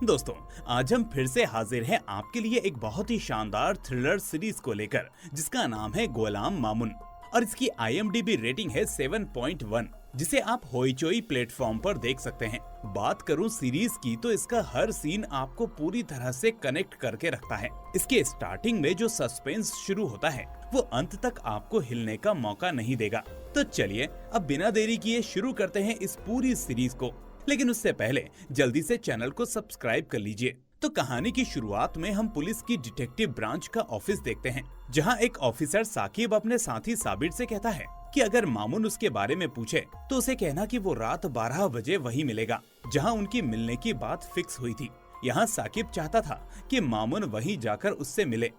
दोस्तों, आज हम फिर से हाजिर हैं आपके लिए एक बहुत ही शानदार थ्रिलर सीरीज को लेकर, जिसका नाम है गुलाम मामुन और इसकी IMDb रेटिंग है 7.1, जिसे आप होइचोई प्लेटफॉर्म पर देख सकते हैं। बात करूं सीरीज की तो इसका हर सीन आपको पूरी तरह से कनेक्ट करके रखता है। इसके स्टार्टिंग में जो सस्पेंस शुरू होता है वो अंत तक आपको हिलने का मौका नहीं देगा। तो चलिए अब बिना देरी किए शुरू करते हैं इस पूरी सीरीज को, लेकिन उससे पहले जल्दी से चैनल को सब्सक्राइब कर लीजिए। तो कहानी की शुरुआत में हम पुलिस की डिटेक्टिव ब्रांच का ऑफिस देखते हैं, जहां एक ऑफिसर साकिब अपने साथी साबिर से कहता है कि अगर मामुन उसके बारे में पूछे तो उसे कहना कि वो रात 12 बजे वहीं मिलेगा जहां उनकी मिलने की बात फिक्स हुई थी। यहाँ साकिब चाहता था कि मामुन वहीं जाकर उससे मिले।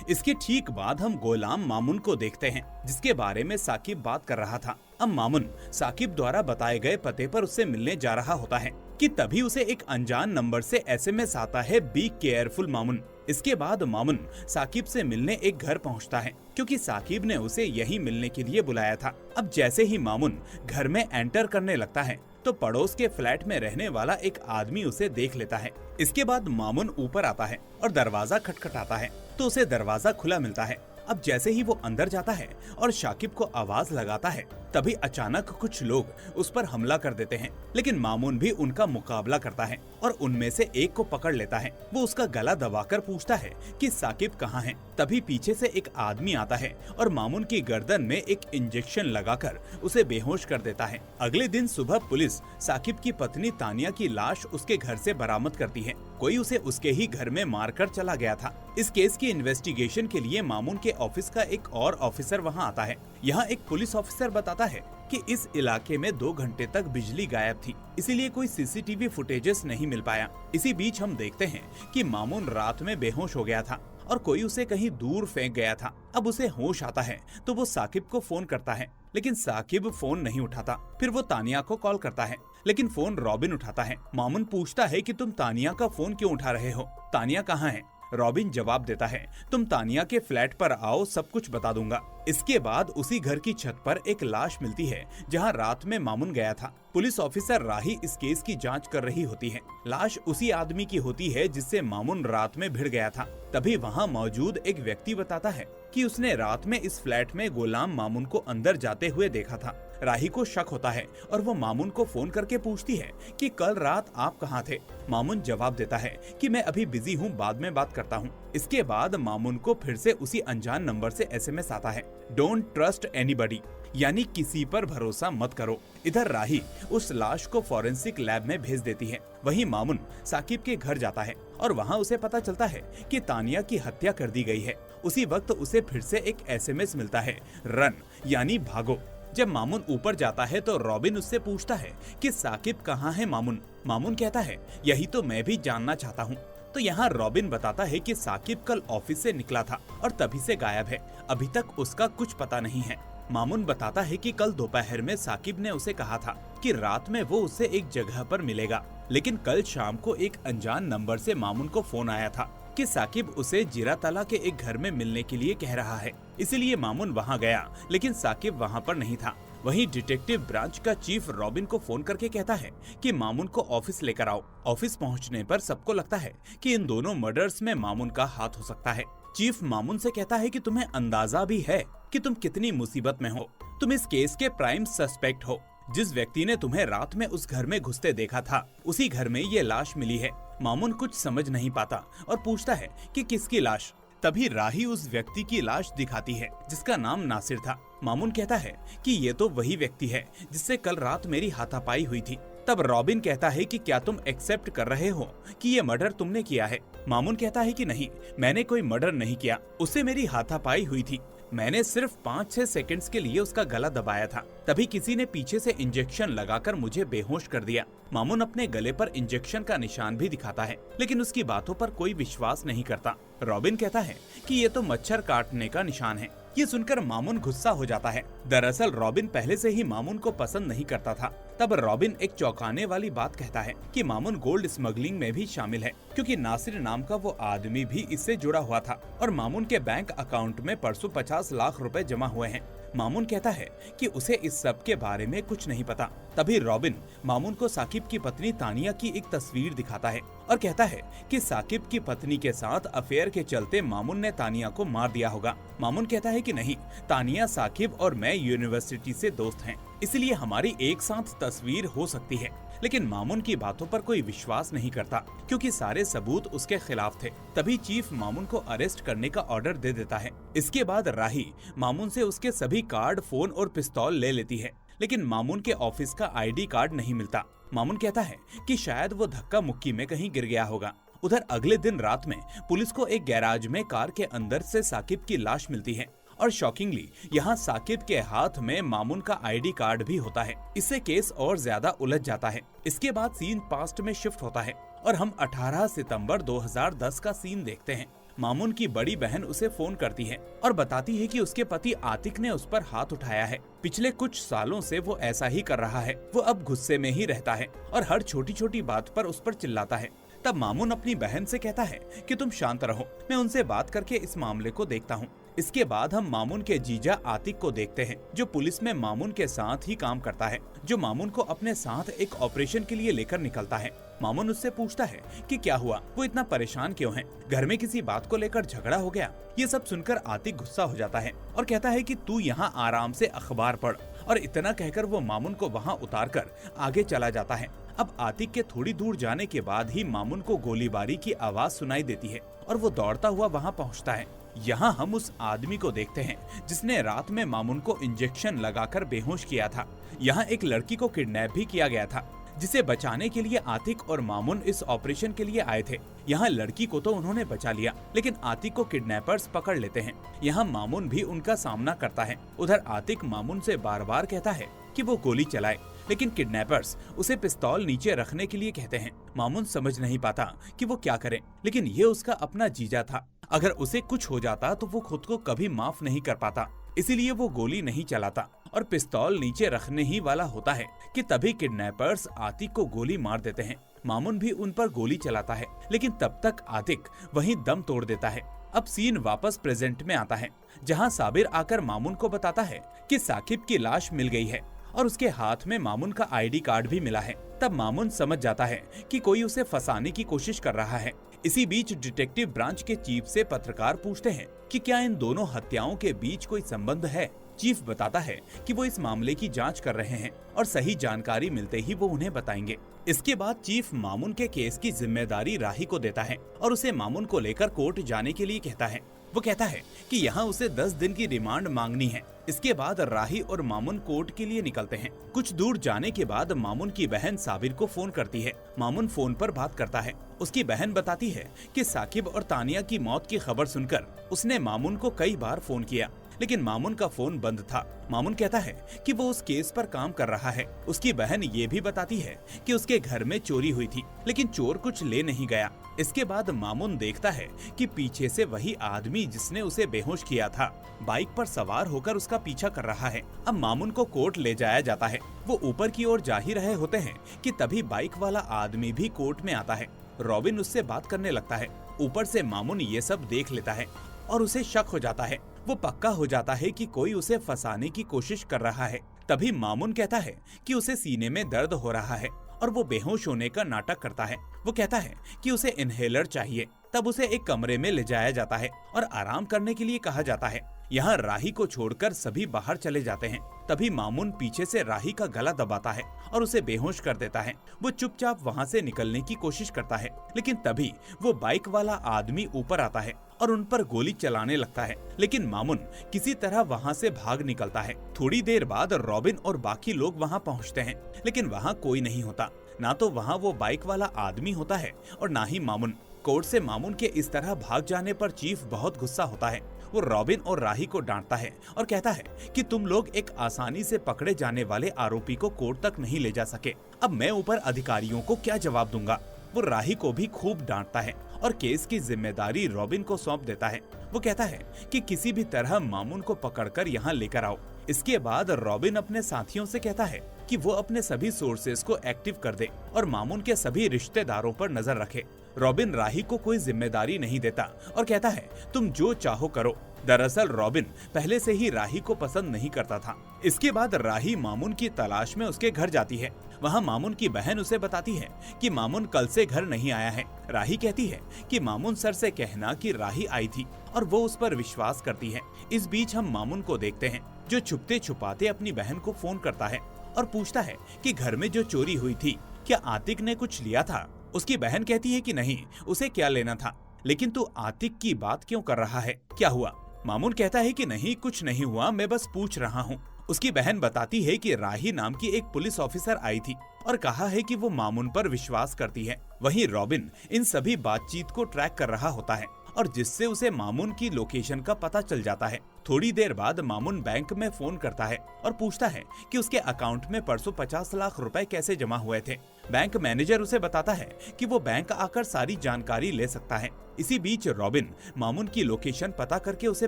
इसके ठीक बाद हम गुलाम मामुन को देखते हैं, जिसके बारे में साकिब बात कर रहा था। अब मामुन साकिब द्वारा बताए गए पते पर उससे मिलने जा रहा होता है कि तभी उसे एक अनजान नंबर से SMS आता है, बी केयरफुल मामुन। इसके बाद मामुन साकिब से मिलने एक घर पहुंचता है, क्योंकि साकिब ने उसे यही मिलने के लिए बुलाया था। अब जैसे ही मामुन घर में एंटर करने लगता है तो पड़ोस के फ्लैट में रहने वाला एक आदमी उसे देख लेता है। इसके बाद मामुन ऊपर आता है और दरवाजा खटखटाता है तो उसे दरवाजा खुला मिलता है। अब जैसे ही वो अंदर जाता है और शाकिब को आवाज लगाता है, तभी अचानक कुछ लोग उस पर हमला कर देते हैं, लेकिन मामुन भी उनका मुकाबला करता है और उनमें से एक को पकड़ लेता है। वो उसका गला दबाकर पूछता है कि साकिब कहाँ है। तभी पीछे से एक आदमी आता है और मामुन की गर्दन में एक इंजेक्शन लगाकर उसे बेहोश कर देता है। अगले दिन सुबह पुलिस साकिब की पत्नी तानिया की लाश उसके घर से बरामद करती है। कोई उसे उसके ही घर में मारकर चला गया था। इस केस की इन्वेस्टिगेशन के लिए मामुन के ऑफिस का एक और ऑफिसर वहां आता है। यहाँ एक पुलिस ऑफिसर बताता है कि इस इलाके में 2 घंटे तक बिजली गायब थी, इसीलिए कोई CCTV फुटेजेस नहीं मिल पाया। इसी बीच हम देखते हैं कि मामुन रात में बेहोश हो गया था और कोई उसे कहीं दूर फेंक गया था। अब उसे होश आता है तो वो साकिब को फोन करता है, लेकिन साकिब फोन नहीं उठाता। फिर वो तानिया को कॉल करता है, लेकिन फोन रॉबिन उठाता है। मामुन पूछता है कि तुम तानिया का फोन क्यों उठा रहे हो, तानिया कहाँ है। रॉबिन जवाब देता है, तुम तानिया के फ्लैट पर आओ, सब कुछ बता दूंगा। इसके बाद उसी घर की छत पर एक लाश मिलती है जहां रात में मामुन गया था। पुलिस ऑफिसर राही इस केस की जांच कर रही होती है। लाश उसी आदमी की होती है जिससे मामुन रात में भिड़ गया था। तभी वहां मौजूद एक व्यक्ति बताता है कि उसने रात में इस फ्लैट में गुलाम मामुन को अंदर जाते हुए देखा था। राही को शक होता है और वो मामुन को फोन करके पूछती है कि कल रात आप कहाँ थे। मामुन जवाब देता है कि मैं अभी बिजी हूँ, बाद में बात करता हूँ। इसके बाद मामुन को फिर से उसी अनजान नंबर से SMS आता है, डोंट ट्रस्ट एनीबडी, यानी किसी पर भरोसा मत करो। इधर राही उस लाश को फॉरेंसिक लैब में भेज देती है। वहीं मामुन साकिब के घर जाता है और वहां उसे पता चलता है कि तानिया की हत्या कर दी गई है। उसी वक्त उसे फिर से एक SMS मिलता है, रन, यानी भागो। जब मामुन ऊपर जाता है तो रॉबिन उससे पूछता है कि साकिब कहाँ है। मामुन कहता है, यही तो मैं भी जानना चाहता हूँ। तो यहाँ रॉबिन बताता है कि साकिब कल ऑफिस से निकला था और तभी से गायब है, अभी तक उसका कुछ पता नहीं है। मामुन बताता है कि कल दोपहर में साकिब ने उसे कहा था कि रात में वो उससे एक जगह पर मिलेगा, लेकिन कल शाम को एक अनजान नंबर से मामुन को फोन आया था कि साकिब उसे जिरातला के एक घर में मिलने के लिए कह रहा है। इसलिए मामुन वहां गया, लेकिन साकिब वहां पर नहीं था। वहीं डिटेक्टिव ब्रांच का चीफ रॉबिन को फोन करके कहता है कि मामुन को ऑफिस लेकर आओ। ऑफिस पहुंचने पर सबको लगता है कि इन दोनों मर्डर्स में मामुन का हाथ हो सकता है। चीफ मामुन से कहता है कि तुम्हें अंदाजा भी है कि तुम कितनी मुसीबत में हो। तुम इस केस के प्राइम सस्पेक्ट हो। जिस व्यक्ति ने तुम्हें रात में उस घर में घुसते देखा था, उसी घर में ये लाश मिली है। मामुन कुछ समझ नहीं पाता और पूछता है कि किसकी लाश। तभी राही उस व्यक्ति की लाश दिखाती है जिसका नाम नासिर था। मामुन कहता है कि ये तो वही व्यक्ति है जिससे कल रात मेरी हाथापाई हुई थी। तब रॉबिन कहता है कि क्या तुम एक्सेप्ट कर रहे हो कि ये मर्डर तुमने किया है। मामुन कहता है कि नहीं, मैंने कोई मर्डर नहीं किया, उससे मेरी हाथापाई हुई थी। मैंने सिर्फ 5-6 सेकंड्स के लिए उसका गला दबाया था, तभी किसी ने पीछे से इंजेक्शन लगाकर मुझे बेहोश कर दिया। मामुन अपने गले पर इंजेक्शन का निशान भी दिखाता है, लेकिन उसकी बातों पर कोई विश्वास नहीं करता। रॉबिन कहता है कि ये तो मच्छर काटने का निशान है। ये सुनकर मामुन गुस्सा हो जाता है। दरअसल रॉबिन पहले से ही मामुन को पसंद नहीं करता था। तब रॉबिन एक चौंकाने वाली बात कहता है कि मामुन गोल्ड स्मगलिंग में भी शामिल है, क्योंकि नासिर नाम का वो आदमी भी इससे जुड़ा हुआ था और मामुन के बैंक अकाउंट में परसों 50 लाख रुपए जमा हुए हैं। मामून कहता है कि उसे इस सब के बारे में कुछ नहीं पता। तभी रॉबिन मामून को साकिब की पत्नी तानिया की एक तस्वीर दिखाता है और कहता है कि साकिब की पत्नी के साथ अफेयर के चलते मामून ने तानिया को मार दिया होगा। मामून कहता है कि नहीं, तानिया, साकिब और मैं यूनिवर्सिटी से दोस्त हैं, इसलिए हमारी एक साथ तस्वीर हो सकती है। लेकिन मामून की बातों पर कोई विश्वास नहीं करता क्योंकि सारे सबूत उसके खिलाफ थे। तभी चीफ मामून को अरेस्ट करने का ऑर्डर दे देता है। इसके बाद राही मामून से उसके सभी कार्ड, फोन और पिस्तौल ले लेती है, लेकिन मामून के ऑफिस का आईडी कार्ड नहीं मिलता। मामून कहता है कि शायद वो धक्का मुक्की में कहीं गिर गया होगा। उधर अगले दिन रात में पुलिस को एक गैराज में कार के अंदर से साकिब की लाश मिलती है और शॉकिंगली यहाँ साकिब के हाथ में मामून का आईडी कार्ड भी होता है। इससे केस और ज्यादा उलझ जाता है। इसके बाद सीन पास्ट में शिफ्ट होता है और हम 18 सितंबर 2010 का सीन देखते हैं। मामून की बड़ी बहन उसे फोन करती है और बताती है कि उसके पति आतिक ने उस पर हाथ उठाया है। पिछले कुछ सालों से वो ऐसा ही कर रहा है। वो अब गुस्से में ही रहता है और हर छोटी छोटी बात पर उस पर चिल्लाता है। तब मामून अपनी बहन से कहता है कि तुम शांत रहो, मैं उनसे बात करके इस मामले को देखता हूँ। इसके बाद हम मामून के जीजा आतिक को देखते हैं, जो पुलिस में मामून के साथ ही काम करता है, जो मामून को अपने साथ एक ऑपरेशन के लिए लेकर निकलता है। मामून उससे पूछता है कि क्या हुआ, वो इतना परेशान क्यों है, घर में किसी बात को लेकर झगड़ा हो गया। ये सब सुनकर आतिक गुस्सा हो जाता है और कहता है कि तू यहाँ आराम से अखबार पढ़, और इतना कहकर वो मामून को वहाँ उतार कर आगे चला जाता है। अब आतिक के थोड़ी दूर जाने के बाद ही मामून को गोलीबारी की आवाज सुनाई देती है और वो दौड़ता हुआ वहाँ पहुँचता है। यहाँ हम उस आदमी को देखते हैं जिसने रात में मामून को इंजेक्शन लगाकर बेहोश किया था। यहाँ एक लड़की को किडनैप भी किया गया था, जिसे बचाने के लिए आतिक और मामून इस ऑपरेशन के लिए आए थे। यहाँ लड़की को तो उन्होंने बचा लिया, लेकिन आतिक को किडनैपर्स पकड़ लेते हैं। यहाँ मामून भी उनका सामना करता है। उधर आतिक मामून से बार बार कहता है कि वो गोली चलाए, लेकिन किडनैपर्स उसे पिस्तौल नीचे रखने के लिए कहते हैं। मामून समझ नहीं पाता कि वो क्या करे, लेकिन ये उसका अपना जीजा था। अगर उसे कुछ हो जाता तो वो खुद को कभी माफ नहीं कर पाता, इसीलिए वो गोली नहीं चलाता और पिस्तौल नीचे रखने ही वाला होता है कि तभी किडनैपर्स आतिक को गोली मार देते हैं। मामून भी उन पर गोली चलाता है, लेकिन तब तक आतिक वहीं दम तोड़ देता है। अब सीन वापस प्रेजेंट में आता है, जहां साबिर आकर मामून को बताता है कि साकिब की लाश मिल गई है और उसके हाथ में मामून का आईडी कार्ड भी मिला है। तब मामून समझ जाता है कि कोई उसे फंसाने की कोशिश कर रहा है। इसी बीच डिटेक्टिव ब्रांच के चीफ से पत्रकार पूछते हैं कि क्या इन दोनों हत्याओं के बीच कोई संबंध है। चीफ बताता है कि वो इस मामले की जांच कर रहे हैं और सही जानकारी मिलते ही वो उन्हें बताएंगे। इसके बाद चीफ मामून के केस की जिम्मेदारी राही को देता है और उसे मामून को लेकर कोर्ट जाने के लिए कहता है। वो कहता है कि यहाँ उसे 10 दिन की रिमांड मांगनी है। इसके बाद राही और मामून कोर्ट के लिए निकलते हैं। कुछ दूर जाने के बाद मामून की बहन साबिर को फोन करती है। मामून फोन पर बात करता है। उसकी बहन बताती है कि साकिब और तानिया की मौत की खबर सुनकर उसने मामून को कई बार फोन किया, लेकिन मामून का फोन बंद था। मामून कहता है कि वो उस केस पर काम कर रहा है। उसकी बहन ये भी बताती है कि उसके घर में चोरी हुई थी, लेकिन चोर कुछ ले नहीं गया। इसके बाद मामून देखता है कि पीछे से वही आदमी जिसने उसे बेहोश किया था बाइक पर सवार होकर उसका पीछा कर रहा है। अब मामून को कोर्ट ले जाया जाता है। वो ऊपर की ओर जा ही रहे होते हैं कि तभी बाइक वाला आदमी भी कोर्ट में आता है। रॉबिन उससे बात करने लगता है। ऊपर से मामून ये सब देख लेता है और उसे शक हो जाता है। वो पक्का हो जाता है कि कोई उसे फंसाने की कोशिश कर रहा है। तभी मामून कहता है कि उसे सीने में दर्द हो रहा है और वो बेहोश होने का नाटक करता है। वो कहता है कि उसे इनहेलर चाहिए। तब उसे एक कमरे में ले जाया जाता है और आराम करने के लिए कहा जाता है। यहाँ राही को छोड़कर सभी बाहर चले जाते हैं। तभी मामून पीछे से राही का गला दबाता है और उसे बेहोश कर देता है। वो चुपचाप वहाँ से निकलने की कोशिश करता है, लेकिन तभी वो बाइक वाला आदमी ऊपर आता है और उन पर गोली चलाने लगता है, लेकिन मामून किसी तरह वहाँ से भाग निकलता है। थोड़ी देर बाद रॉबिन और बाकी लोग वहाँ पहुँचते हैं, लेकिन वहाँ कोई नहीं होता। ना तो वहाँ वो बाइक वाला आदमी होता है और ना ही मामून। कोर्ट से मामून के इस तरह भाग जाने पर चीफ बहुत गुस्सा होता है। वो रॉबिन और राही को डांटता है और कहता है कि तुम लोग एक आसानी से पकड़े जाने वाले आरोपी को कोर्ट तक नहीं ले जा सके। अब मैं ऊपर अधिकारियों को क्या जवाब दूंगा। वो राही को भी खूब डांटता है और केस की जिम्मेदारी रॉबिन को सौंप देता है। वो कहता है कि किसी भी तरह मामून को पकड़कर यहाँ लेकर आओ। इसके बाद रॉबिन अपने साथियों से कहता है कि वो अपने सभी सोर्सेज को एक्टिव कर दे और मामून के सभी रिश्तेदारों पर नजर रखे। रॉबिन राही को कोई जिम्मेदारी नहीं देता और कहता है तुम जो चाहो करो। दरअसल रॉबिन पहले से ही राही को पसंद नहीं करता था। इसके बाद राही मामून की तलाश में उसके घर जाती है। वहाँ मामून की बहन उसे बताती है कि मामून कल से घर नहीं आया है। राही कहती है कि मामून सर से कहना कि राही आई थी और वो उस पर विश्वास करती है। इस बीच हम मामून को देखते हैं जो छुपते छुपाते अपनी बहन को फोन करता है और पूछता है कि घर में जो चोरी हुई थी क्या आतिक ने कुछ लिया था। उसकी बहन कहती है कि नहीं, उसे क्या लेना था, लेकिन तू आतिक की बात क्यों कर रहा है, क्या हुआ। मामून कहता है कि नहीं कुछ नहीं हुआ, मैं बस पूछ रहा हूँ। उसकी बहन बताती है कि राही नाम की एक पुलिस ऑफिसर आई थी और कहा है कि वो मामून पर विश्वास करती है। वहीं रॉबिन इन सभी बातचीत को ट्रैक कर रहा होता है और जिससे उसे मामून की लोकेशन का पता चल जाता है। थोड़ी देर बाद मामून बैंक में फोन करता है और पूछता है कि उसके अकाउंट में परसों 50 लाख रुपए कैसे जमा हुए थे। बैंक मैनेजर उसे बताता है कि वो बैंक आकर सारी जानकारी ले सकता है। इसी बीच रॉबिन मामून की लोकेशन पता करके उसे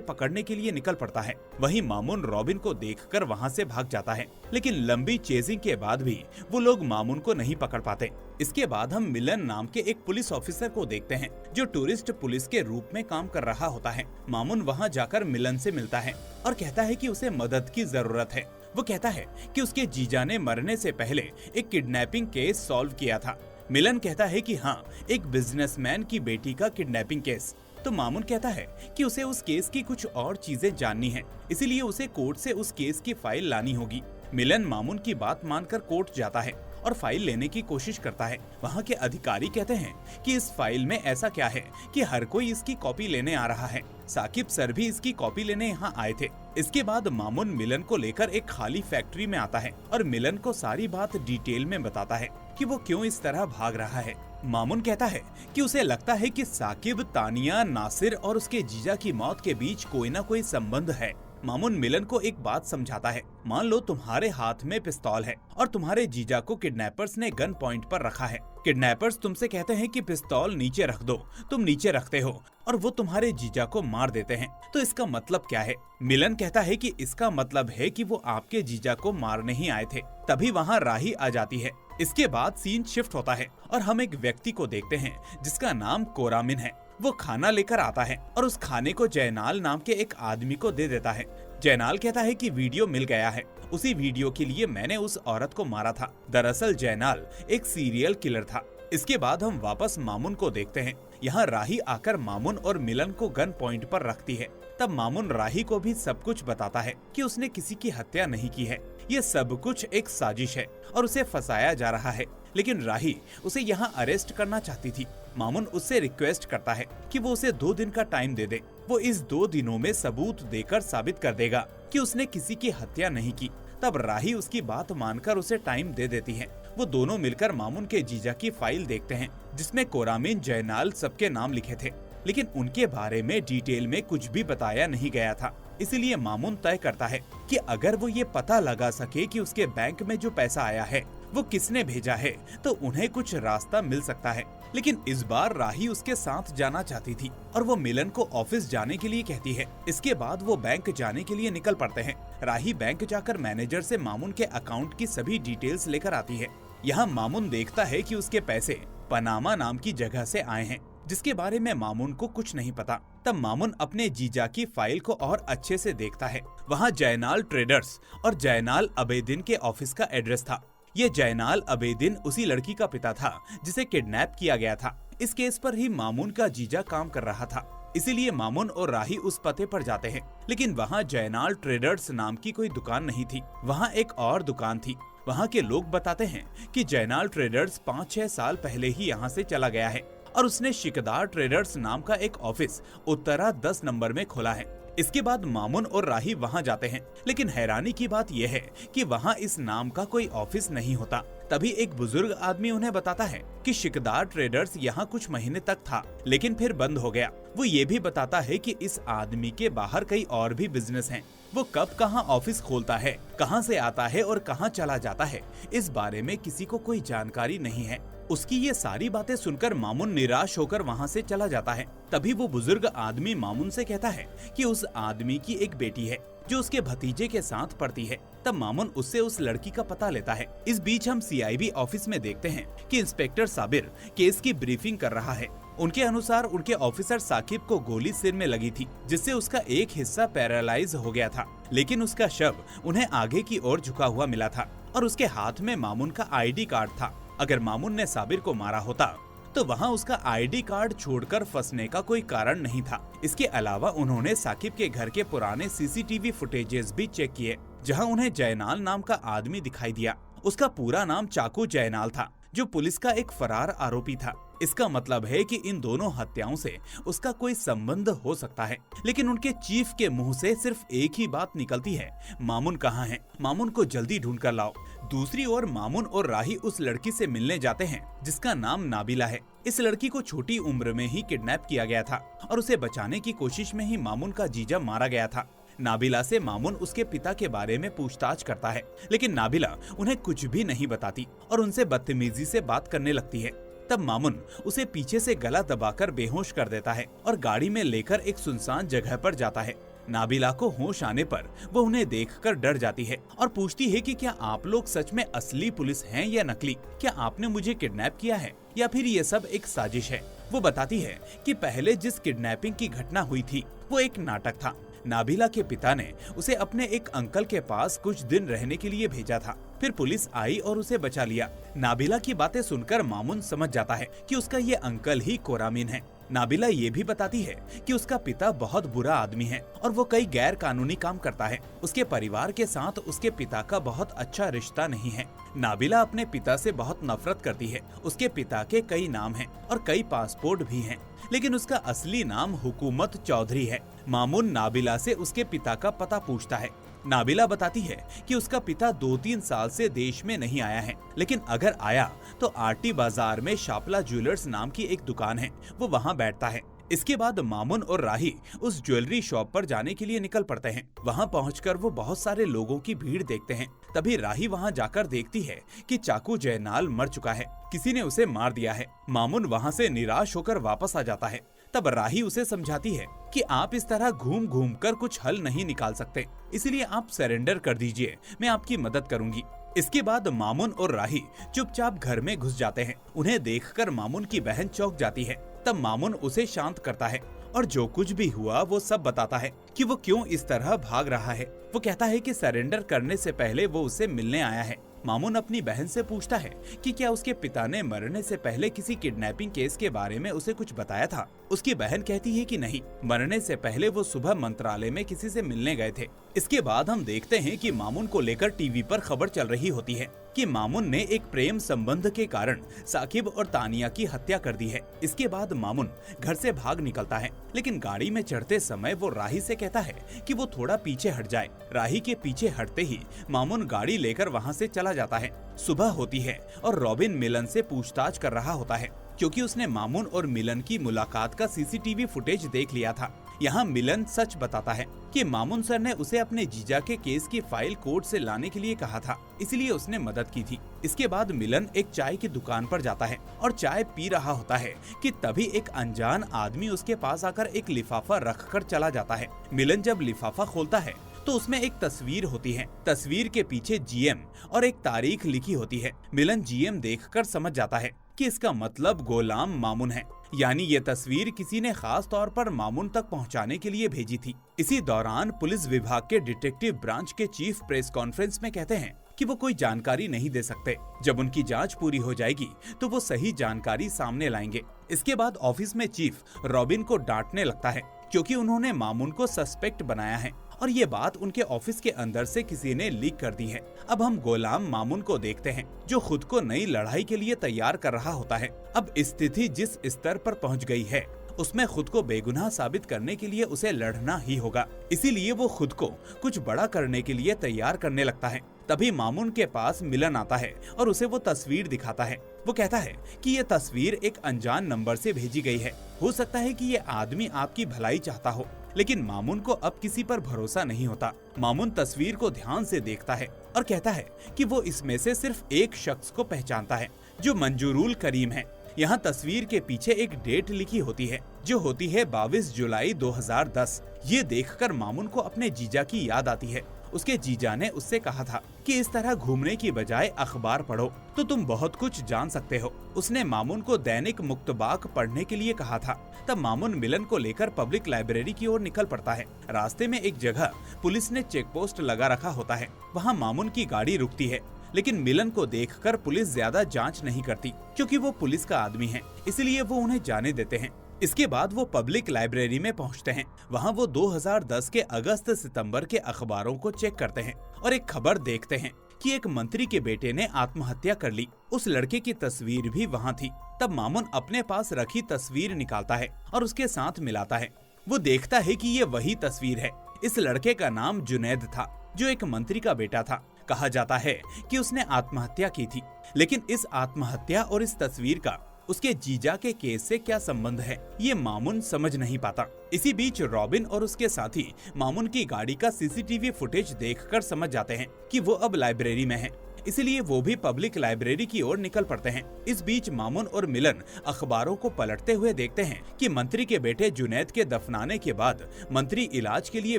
पकड़ने के लिए निकल पड़ता है। वहीं मामून रॉबिन को देखकर वहां से भाग जाता है, लेकिन लंबी चेजिंग के बाद भी वो लोग मामून को नहीं पकड़ पाते। इसके बाद हम मिलन नाम के एक पुलिस ऑफिसर को देखते हैं जो टूरिस्ट पुलिस के रूप में काम कर रहा होता है। मामून वहां जाकर मिलन से मिलता है और कहता है कि उसे मदद की जरूरत है। वो कहता है कि उसके जीजा ने मरने से पहले एक किडनैपिंग केस सॉल्व किया था। मिलन कहता है कि हाँ, एक बिजनेसमैन की बेटी का किडनैपिंग केस। तो मामून कहता है कि उसे उस केस की कुछ और चीजें जाननी है, इसीलिए उसे कोर्ट से उस केस की फाइल लानी होगी। मिलन मामून की बात मानकर कोर्ट जाता है और फाइल लेने की कोशिश करता है। वहाँ के अधिकारी कहते हैं कि इस फाइल में ऐसा क्या है कि हर कोई इसकी कॉपी लेने आ रहा है। साकिब सर भी इसकी कॉपी लेने यहाँ आए थे। इसके बाद मामून मिलन को लेकर एक खाली फैक्ट्री में आता है और मिलन को सारी बात डिटेल में बताता है कि वो क्यों इस तरह भाग रहा है। मामून कहता है कि उसे लगता है कि साकिब, तानिया, नासिर और उसके जीजा की मौत के बीच कोई ना कोई संबंध है। मामून मिलन को एक बात समझाता है, मान लो तुम्हारे हाथ में पिस्तौल है और तुम्हारे जीजा को किडनैपर्स ने गन पॉइंट पर रखा है। किडनैपर्स तुमसे कहते हैं कि पिस्तौल नीचे रख दो, तुम नीचे रखते हो और वो तुम्हारे जीजा को मार देते हैं। तो इसका मतलब क्या है? मिलन कहता है कि इसका मतलब है कि वो आपके जीजा को मारने ही आए थे। तभी वहाँ राही आ जाती है। इसके बाद सीन शिफ्ट होता है और हम एक व्यक्ति को देखते हैं जिसका नाम कोरामिन है। वो खाना लेकर आता है और उस खाने को जयनाल नाम के एक आदमी को दे देता है। जयनाल कहता है कि वीडियो मिल गया है, उसी वीडियो के लिए मैंने उस औरत को मारा था। दरअसल जयनाल एक सीरियल किलर था। इसके बाद हम वापस मामून को देखते हैं। यहाँ राही आकर मामून और मिलन को गन पॉइंट पर रखती है। तब मामून राही को भी सब कुछ बताता है कि उसने किसी की हत्या नहीं की है, ये सब कुछ एक साजिश है और उसे फंसाया जा रहा है। लेकिन राही उसे यहाँ अरेस्ट करना चाहती थी। मामून उससे रिक्वेस्ट करता है कि वो उसे 2 दिन का टाइम दे दे। वो इस 2 दिनों में सबूत देकर साबित कर देगा कि उसने किसी की हत्या नहीं की। तब राही उसकी बात मानकर उसे टाइम दे देती है। वो दोनों मिलकर मामून के जीजा की फाइल देखते हैं जिसमें कोरामिन, जयनाल सबके नाम लिखे थे, लेकिन उनके बारे में डिटेल में कुछ भी बताया नहीं गया था। इसीलिए मामून तय करता है कि अगर वो ये पता लगा सके कि उसके बैंक में जो पैसा आया है वो किसने भेजा है तो उन्हें कुछ रास्ता मिल सकता है। लेकिन इस बार राही उसके साथ जाना चाहती थी और वो मिलन को ऑफिस जाने के लिए कहती है। इसके बाद वो बैंक जाने के लिए निकल पड़ते हैं। राही बैंक जाकर मैनेजर से मामून के अकाउंट की सभी डिटेल्स लेकर आती है। यहाँ मामून देखता है कि उसके पैसे पनामा नाम की जगह से आए हैं, जिसके बारे में मामून को कुछ नहीं पता। तब मामून अपने जीजा की फाइल को और अच्छे से देखता है। वहाँ जयनाल ट्रेडर्स और जयनाल अबेदिन के ऑफिस का एड्रेस था। ये जयनाल अबेदिन उसी लड़की का पिता था जिसे किडनैप किया गया था। इस केस पर ही मामून का जीजा काम कर रहा था, इसीलिए मामून और राही उस पते पर जाते हैं। लेकिन वहाँ जयनाल ट्रेडर्स नाम की कोई दुकान नहीं थी, वहाँ एक और दुकान थी। वहाँ के लोग बताते हैं कि जयनाल ट्रेडर्स 5-6 साल पहले ही यहाँ से चला गया है और उसने शिकदार ट्रेडर्स नाम का एक ऑफिस उत्तरा 10 नंबर में खोला है। इसके बाद मामून और राही वहां जाते हैं, लेकिन हैरानी की बात यह है कि वहां इस नाम का कोई ऑफिस नहीं होता। तभी एक बुजुर्ग आदमी उन्हें बताता है कि शिकदार ट्रेडर्स यहाँ कुछ महीने तक था, लेकिन फिर बंद हो गया। वो ये भी बताता है कि इस आदमी के बाहर कई और भी बिजनेस हैं। वो कब कहाँ ऑफिस खोलता है, कहाँ से आता है और कहाँ चला जाता है, इस बारे में किसी को कोई जानकारी नहीं है। उसकी ये सारी बातें सुनकर मामून निराश होकर वहाँ से चला जाता है। तभी वो बुजुर्ग आदमी मामून से कहता है कि उस आदमी की एक बेटी है। जो उसके भतीजे के साथ पढ़ती है। तब मामून उससे उस लड़की का पता लेता है। इस बीच हम CIB ऑफिस में देखते हैं कि इंस्पेक्टर साबिर केस की ब्रीफिंग कर रहा है। उनके अनुसार उनके ऑफिसर साकिब को गोली सिर में लगी थी, जिससे उसका एक हिस्सा पैरालाइज हो गया था, लेकिन उसका शव उन्हें आगे की ओर झुका हुआ मिला था और उसके हाथ में मामून का ID कार्ड था। अगर मामून ने साबिर को मारा होता तो वहाँ उसका ID कार्ड छोड़कर फंसने का कोई कारण नहीं था। इसके अलावा उन्होंने साकिब के घर के पुराने CCTV फुटेजेस भी चेक किए, जहाँ उन्हें जयनाल नाम का आदमी दिखाई दिया। उसका पूरा नाम चाकू जयनाल था, जो पुलिस का एक फरार आरोपी था। इसका मतलब है कि इन दोनों हत्याओं से उसका कोई संबंध हो सकता है। लेकिन उनके चीफ के मुंह से सिर्फ एक ही बात निकलती है, मामून कहाँ है? मामून को जल्दी ढूंढ कर लाओ। दूसरी ओर मामून और राही उस लड़की से मिलने जाते हैं जिसका नाम नाबिला है। इस लड़की को छोटी उम्र में ही किडनैप किया गया था और उसे बचाने की कोशिश में ही मामून का जीजा मारा गया था। नाबिला से मामून उसके पिता के बारे में पूछताछ करता है, लेकिन नाबिला उन्हें कुछ भी नहीं बताती और उनसे बदतमीजी से बात करने लगती है। तब मामून उसे पीछे से गला दबाकर बेहोश कर देता है और गाड़ी में लेकर एक सुनसान जगह पर जाता है। नाबिला को होश आने पर वो उन्हें देखकर डर जाती है और पूछती है कि क्या आप लोग सच में असली पुलिस हैं या नकली? क्या आपने मुझे किडनैप किया है या फिर ये सब एक साजिश है? वो बताती है कि पहले जिस किडनैपिंग की घटना हुई थी वो एक नाटक था। नाबिला के पिता ने उसे अपने एक अंकल के पास कुछ दिन रहने के लिए भेजा था। फिर पुलिस आई और उसे बचा लिया। नाबिला की बातें सुनकर मामून समझ जाता है कि उसका ये अंकल ही कोरामीन है। नाबिला ये भी बताती है कि उसका पिता बहुत बुरा आदमी है और वो कई गैर कानूनी काम करता है। उसके परिवार के साथ उसके पिता का बहुत अच्छा रिश्ता नहीं है। नाबिला अपने पिता से बहुत नफरत करती है। उसके पिता के कई नाम हैं और कई पासपोर्ट भी हैं, लेकिन उसका असली नाम हुकूमत चौधरी है। मामून नाबिला से उसके पिता का पता पूछता है। नाबिला बताती है कि उसका पिता 2-3 साल से देश में नहीं आया है, लेकिन अगर आया तो RT बाजार में शापला ज्वेलर्स नाम की एक दुकान है, वो वहाँ बैठता है। इसके बाद मामून और राही उस ज्वेलरी शॉप पर जाने के लिए निकल पड़ते हैं। वहाँ पहुंचकर वो बहुत सारे लोगों की भीड़ देखते हैं। तभी राही वहाँ जाकर देखती है कि चाकू जयनाल मर चुका है, किसी ने उसे मार दिया है। मामून वहाँ से निराश होकर वापस आ जाता है। तब राही उसे समझाती है कि आप इस तरह घूम घूम कर कुछ हल नहीं निकाल सकते, इसलिए आप सरेंडर कर दीजिए, मैं आपकी मदद करूंगी। इसके बाद मामून और राही चुपचाप घर में घुस जाते हैं। उन्हें देखकर मामून की बहन चौंक जाती है। तब मामून उसे शांत करता है और जो कुछ भी हुआ वो सब बताता है कि वो क्यों इस तरह भाग रहा है। वो कहता है कि सरेंडर करने से पहले वो उसे मिलने आया है। मामून अपनी बहन से पूछता है कि क्या उसके पिता ने मरने से पहले किसी किडनैपिंग केस के बारे में उसे कुछ बताया था। उसकी बहन कहती है कि नहीं, मरने से पहले वो सुबह मंत्रालय में किसी से मिलने गए थे। इसके बाद हम देखते हैं कि मामून को लेकर टीवी पर खबर चल रही होती है कि मामून ने एक प्रेम संबंध के कारण साकिब और तानिया की हत्या कर दी है। इसके बाद मामून घर से भाग निकलता है, लेकिन गाड़ी में चढ़ते समय वो राही से कहता है कि वो थोड़ा पीछे हट जाए। राही के पीछे हटते ही मामून गाड़ी लेकर वहाँ से चला जाता है। सुबह होती है और रॉबिन मिलन से पूछताछ कर रहा होता है, क्योंकि उसने मामून और मिलन की मुलाकात का CCTV फुटेज देख लिया था। यहाँ मिलन सच बताता है कि मामून सर ने उसे अपने जीजा के केस की फाइल कोर्ट से लाने के लिए कहा था, इसलिए उसने मदद की थी। इसके बाद मिलन एक चाय की दुकान पर जाता है और चाय पी रहा होता है कि तभी एक अनजान आदमी उसके पास आकर एक लिफाफा रख कर चला जाता है। मिलन जब लिफाफा खोलता है तो उसमें एक तस्वीर होती है। तस्वीर के पीछे GM और एक तारीख लिखी होती है। मिलन GM देखकर समझ जाता है कि इसका मतलब गुलाम मामून है, यानी ये तस्वीर किसी ने खास तौर पर मामून तक पहुंचाने के लिए भेजी थी। इसी दौरान पुलिस विभाग के डिटेक्टिव ब्रांच के चीफ प्रेस कॉन्फ्रेंस में कहते हैं कि वो कोई जानकारी नहीं दे सकते। जब उनकी जांच पूरी हो जाएगी तो वो सही जानकारी सामने लाएंगे। इसके बाद ऑफिस में चीफ रॉबिन को डांटने लगता है, क्योंकि उन्होंने मामून को सस्पेक्ट बनाया है और ये बात उनके ऑफिस के अंदर से किसी ने लीक कर दी है। अब हम गुलाम मामून को देखते हैं, जो खुद को नई लड़ाई के लिए तैयार कर रहा होता है। अब स्थिति जिस स्तर पर पहुंच गई है, उसमें खुद को बेगुनाह साबित करने के लिए उसे लड़ना ही होगा। इसीलिए वो खुद को कुछ बड़ा करने के लिए तैयार करने लगता है। तभी मामून के पास मिलन आता है और उसे वो तस्वीर दिखाता है। वो कहता है कि ये तस्वीर एक अनजान नंबर से भेजी गई है। हो सकता है कि ये आदमी आपकी भलाई चाहता हो, लेकिन मामून को अब किसी पर भरोसा नहीं होता। मामून तस्वीर को ध्यान से देखता है और कहता है कि वो इसमें से सिर्फ एक शख्स को पहचानता है, जो मंजूरुल करीम है। यहाँ तस्वीर के पीछे एक डेट लिखी होती है जो होती है 22 जुलाई 2010। ये देखकर मामून को अपने जीजा की याद आती है। उसके जीजा ने उससे कहा था कि इस तरह घूमने की बजाय अखबार पढ़ो तो तुम बहुत कुछ जान सकते हो। उसने मामून को दैनिक मुक्तबाक पढ़ने के लिए कहा था। तब मामून मिलन को लेकर पब्लिक लाइब्रेरी की ओर निकल पड़ता है। रास्ते में एक जगह पुलिस ने चेक पोस्ट लगा रखा होता है। वहाँ मामून की गाड़ी रुकती है, लेकिन मिलन को देखकर पुलिस ज्यादा जांच नहीं करती क्योंकि वो पुलिस का आदमी है, इसलिए वो उन्हें जाने देते हैं। इसके बाद वो पब्लिक लाइब्रेरी में पहुंचते हैं। वहां वो 2010 के अगस्त सितंबर के अखबारों को चेक करते हैं और एक खबर देखते हैं कि एक मंत्री के बेटे ने आत्महत्या कर ली। उस लड़के की तस्वीर भी वहां थी। तब मामून अपने पास रखी तस्वीर निकालता है और उसके साथ मिलाता है। वो देखता है कि ये वही तस्वीर है। इस लड़के का नाम जुनैद था, जो एक मंत्री का बेटा था। कहा जाता है कि उसने आत्महत्या की थी, लेकिन इस आत्महत्या और इस तस्वीर का उसके जीजा के केस से क्या संबंध है, ये मामून समझ नहीं पाता। इसी बीच रॉबिन और उसके साथी मामून की गाड़ी का सीसीटीवी फुटेज देखकर समझ जाते हैं कि वो अब लाइब्रेरी में है, इसलिए वो भी पब्लिक लाइब्रेरी की ओर निकल पड़ते हैं। इस बीच मामून और मिलन अखबारों को पलटते हुए देखते हैं कि मंत्री के बेटे जुनैद के दफनाने के बाद मंत्री इलाज के लिए